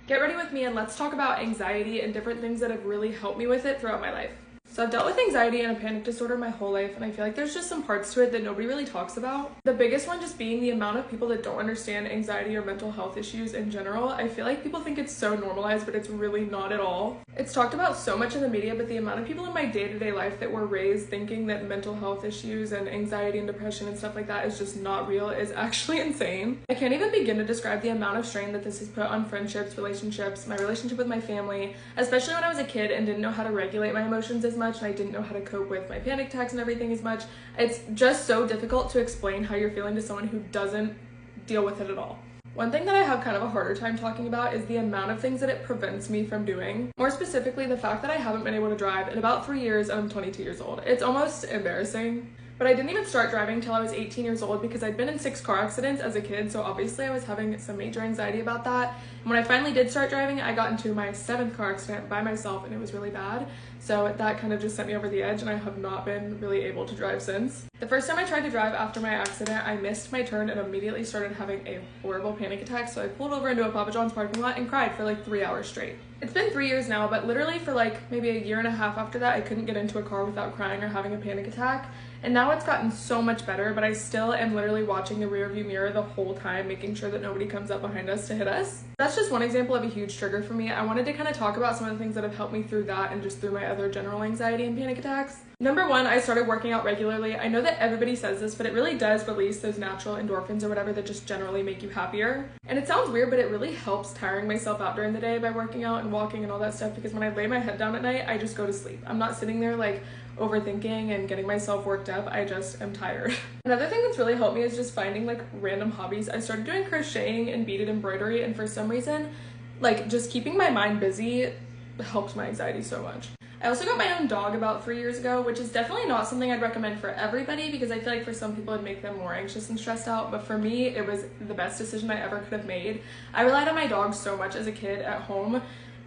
Get ready with me and let's talk about anxiety and different things that have really helped me with it throughout my life. So I've dealt with anxiety and a panic disorder my whole life, and I feel like there's just some parts to it that nobody really talks about. The biggest one just being the amount of people that don't understand anxiety or mental health issues in general. I feel like people think it's so normalized, but it's really not at all. It's talked about so much in the media, but the amount of people in my day-to-day life that were raised thinking that mental health issues and anxiety and depression and stuff like that is just not real is actually insane. I can't even begin to describe the amount of strain that this has put on friendships, relationships, my relationship with my family, especially when I was a kid and didn't know how to regulate my emotions as much, and I didn't know how to cope with my panic attacks and everything as much. It's just so difficult to explain how you're feeling to someone who doesn't deal with it at all. One thing that I have kind of a harder time talking about is the amount of things that it prevents me from doing. More specifically, the fact that I haven't been able to drive in about 3 years and I'm 22 years old. It's almost embarrassing. But I didn't even start driving until I was 18 years old because I'd been in 6 car accidents as a kid, so obviously I was having some major anxiety about that. And when I finally did start driving, I got into my 7th car accident by myself and it was really bad. So that kind of just sent me over the edge and I have not been really able to drive since. The first time I tried to drive after my accident, I missed my turn and immediately started having a horrible panic attack, so I pulled over into a Papa John's parking lot and cried for like 3 hours straight. It's been 3 years now, but literally for like maybe a year and a half after that, I couldn't get into a car without crying or having a panic attack. And now it's gotten so much better, but I still am literally watching the rearview mirror the whole time, making sure that nobody comes up behind us to hit us. That's just one example of a huge trigger for me. I wanted to kind of talk about some of the things that have helped me through that and just through my other general anxiety and panic attacks. Number one, I started working out regularly. I know that everybody says this, but it really does release those natural endorphins or whatever that just generally make you happier. And it sounds weird, but it really helps tiring myself out during the day by working out and walking and all that stuff, because when I lay my head down at night, I just go to sleep. I'm not sitting there like overthinking and getting myself worked up. I just am tired. Another thing that's really helped me is just finding like random hobbies. I started doing crocheting and beaded embroidery, and for some reason, like just keeping my mind busy helps my anxiety so much. I also got my own dog about 3 years ago, which is definitely not something I'd recommend for everybody because I feel like for some people it'd make them more anxious and stressed out, but for me it was the best decision I ever could have made. I relied on my dog so much as a kid at home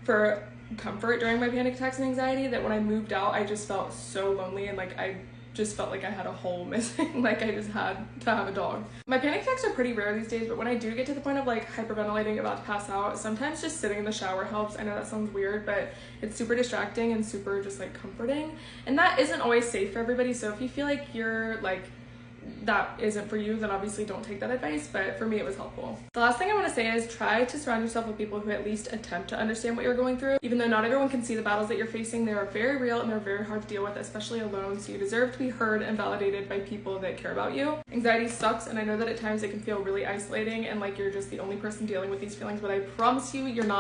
for comfort during my panic attacks and anxiety that when I moved out I just felt so lonely and like I just felt like I had a hole missing. Like I just had to have a dog. My panic attacks are pretty rare these days, but when I do get to the point of like hyperventilating, about to pass out, sometimes just sitting in the shower helps. I know that sounds weird, but it's super distracting and super just like comforting, and that isn't always safe for everybody. So if you feel like you're like that isn't for you, then obviously don't take that advice, but for me it was helpful. The last thing I want to say is try to surround yourself with people who at least attempt to understand what you're going through. Even though not everyone can see the battles that you're facing, they are very real and they're very hard to deal with, especially alone, so you deserve to be heard and validated by people that care about you. Anxiety sucks, and I know that at times it can feel really isolating and like you're just the only person dealing with these feelings, but I promise you, you're not.